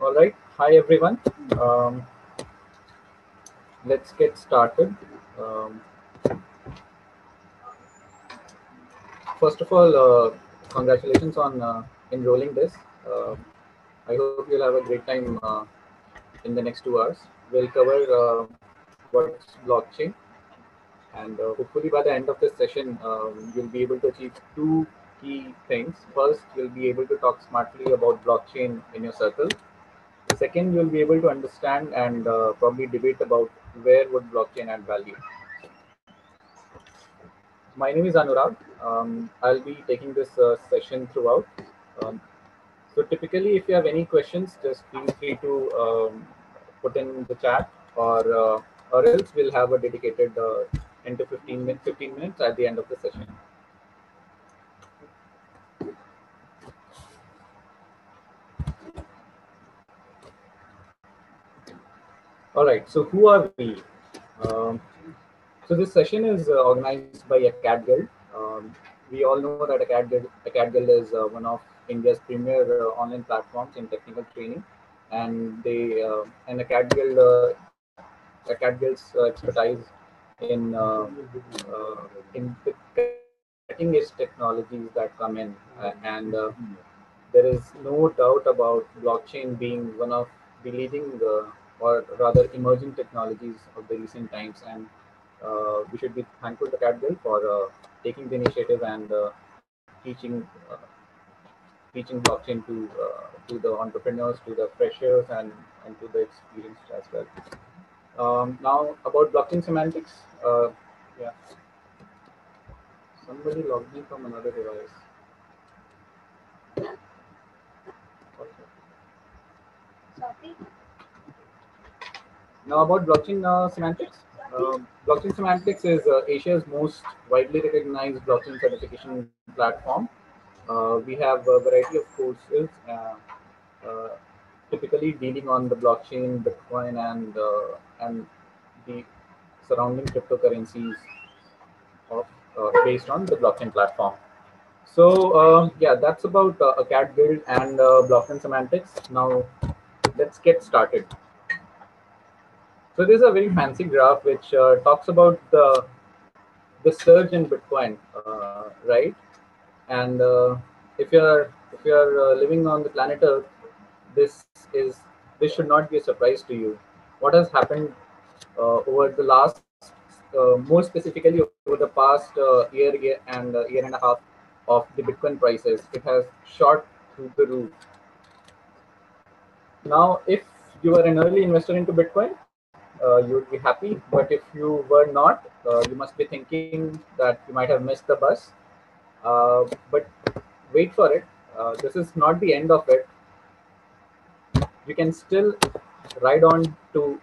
All right. Hi, everyone. Um, let's get started. Um, First of all, congratulations on enrolling this. Uh, I hope you'll have a great time in the next 2 hours. We'll cover what's blockchain, and hopefully by the end of this session, you'll be able to achieve two key things. First, you'll be able to talk smartly about blockchain in your circle. Second, you'll be able to understand and probably debate about where would blockchain add value. My name is Anurag. I'll be taking this session throughout. Um, so typically, if you have any questions, just feel free to put in the chat, or else we'll have a dedicated 10 to 15 minutes at the end of the session. All right. So who are we? Um, so this session is organized by a cat guild. We all know that a cat guild is one of India's premier online platforms in technical training, and a cat guild a cat guild's expertise in the cutting edge technologies that come in, and there is no doubt about blockchain being one of the leading or rather emerging technologies of the recent times, and we should be thankful to cat guild for taking the initiative and teaching teaching blockchain to the entrepreneurs, to the freshers, and to the experienced as well. Now about blockchain semantics. Yeah, somebody logged me from another device. Okay. Now about blockchain semantics. Blockchain semantics is Asia's most widely recognized blockchain certification platform. We have a variety of courses, uh, typically dealing on the blockchain, Bitcoin, and the surrounding cryptocurrencies of based on the blockchain platform. So yeah, that's about a cat build and blockchain semantics. Now let's get started. So this is a very fancy graph which talks about the surge in Bitcoin, right? And if you're living on the planet Earth, this is this should not be a surprise to you. What has happened over the last, more specifically over the past year and year and a half of the Bitcoin prices, it has shot through the roof. Now, if you are an early investor into Bitcoin, you would be happy. But if you were not, you must be thinking that you might have missed the bus. But wait for it. This is not the end of it. You can still ride on to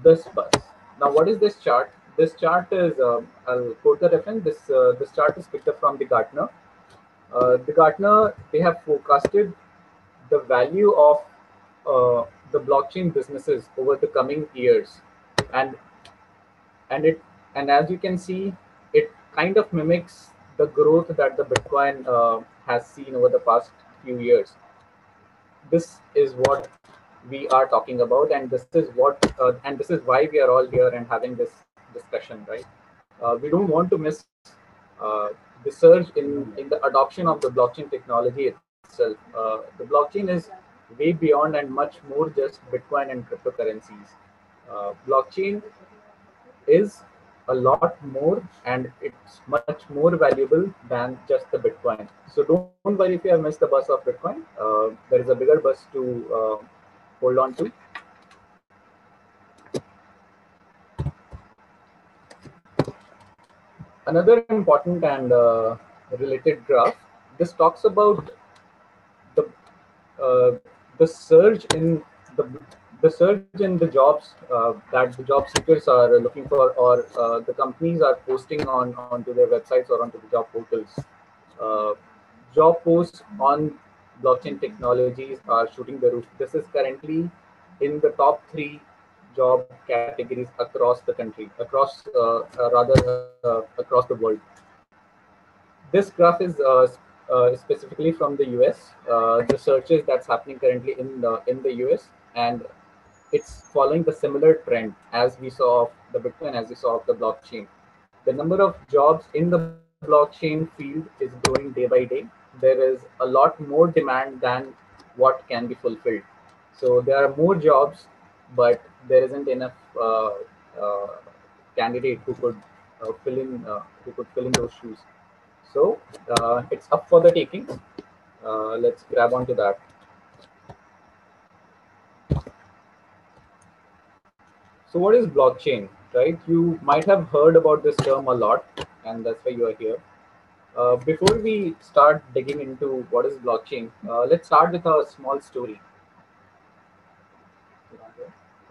this bus. Now, what is this chart? This chart is, I'll quote the reference. This chart is picked up from the Gartner. The Gartner, they have forecasted the value of the blockchain businesses over the coming years, and and it and as you can see, it kind of mimics the growth that the Bitcoin has seen over the past few years. This is what we are talking about, and this is why we are all here and having this discussion, right? We don't want to miss uh, the surge in the adoption of the blockchain technology itself. The blockchain is way beyond and much more just Bitcoin and cryptocurrencies. Blockchain is a lot more, and it's much more valuable than just the Bitcoin. So don't worry if you have missed the bus of Bitcoin. There is a bigger bus to hold on to. Another important and related graph. This talks about the uh, the surge in the the surge in the jobs that the job seekers are looking for, or the companies are posting onto their websites or onto the job portals. Uh, Job posts on blockchain technologies are shooting the roof. This is currently in the top three job categories across the country, across the world. This graph is specifically from the US. The searches that's happening currently in the US, and it's following the similar trend as we saw of the Bitcoin, as we saw of the blockchain. The number of jobs in the blockchain field is growing day by day. There is a lot more demand than what can be fulfilled. So there are more jobs, but there isn't enough uh, candidate who could fill in those shoes. So it's up for the taking. Let's grab onto that. So what is blockchain, right? You might have heard about this term a lot, and that's why you are here. Before we start digging into what is blockchain, let's start with a small story.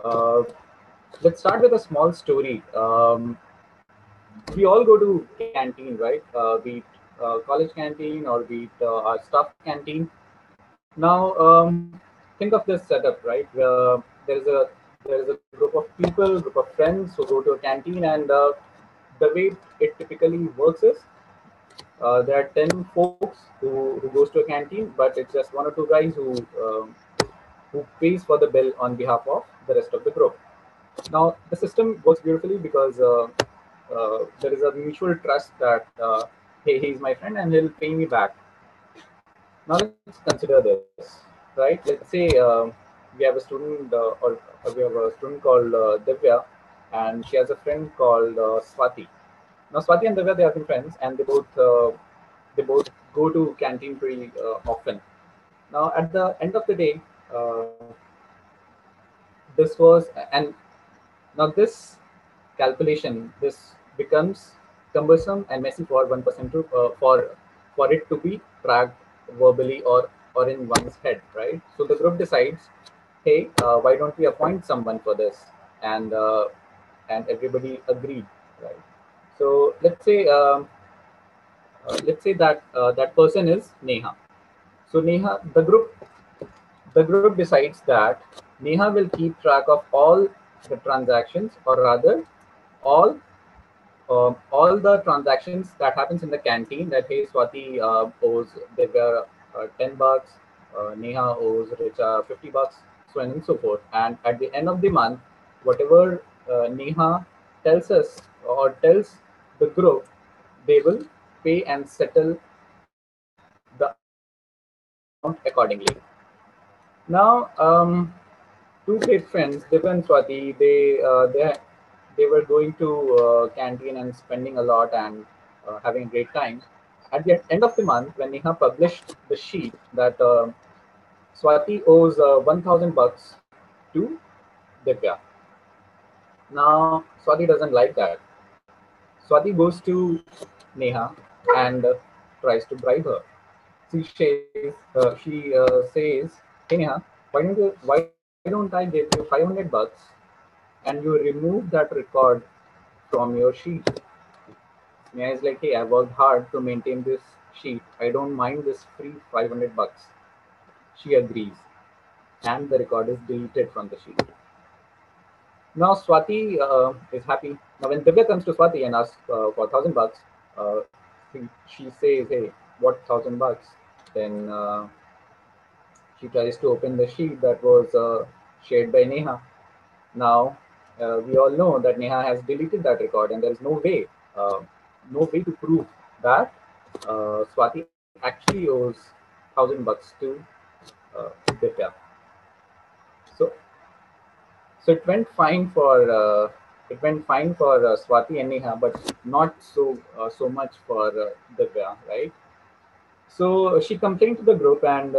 Uh, let's start with a small story. We all go to canteen, right? Be it college canteen or be it our staff canteen. Now, think of this setup, right? There is a group of people, group of friends who go to a canteen, and the way it typically works is there are 10 folks who goes to a canteen, but it's just one or two guys who pays for the bill on behalf of the rest of the group. Now, the system works beautifully because there is a mutual trust that hey, he's my friend and he'll pay me back. Now let's consider this, right? Let's say we have a student or we have a student called Divya, and she has a friend called Swati. Now Swati and Divya, they have been friends, and they both go to canteen pretty often. Now at the end of the day, uh, this was and now this calculation, this becomes cumbersome and messy for one person to for it to be tracked verbally or in one's head, right? So the group decides, hey, why don't we appoint someone for this? And uh, and everybody agreed, right? So let's say that that person is Neha. So Neha, the group decides that Neha will keep track of all the transactions, or rather, all all the transactions that happens in the canteen. That hey, Swati owes Divya $10, Neha owes Richa $50, so on and so forth. And at the end of the month, whatever Neha tells us or tells the group, they will pay and settle the amount accordingly. Now, two great friends, Div and Swati, they were going to canteen and spending a lot and having a great time. At the end of the month, when Neha published the sheet that Swati owes $1,000 to Divya. Now, Swati doesn't like that. Swati goes to Neha and tries to bribe her. She says, "Hey Neha, why don't I give you 500 bucks and you remove that record from your sheet?" Neha is like, "Hey, I worked hard to maintain this sheet. I don't mind this free 500 bucks." She agrees, and the record is deleted from the sheet. Now Swati is happy. Now when Divya comes to Swati and asks for 1,000 bucks, uh, she says, "Hey, what 1,000 bucks?" Then she tries to open the sheet that was shared by Neha. Now we all know that Neha has deleted that record, and there is uh, no way to prove that Swati actually owes 1,000 bucks to Divya. So So it went fine for Swati and Neha, but not so much for Divya, right? So she complained to the group, and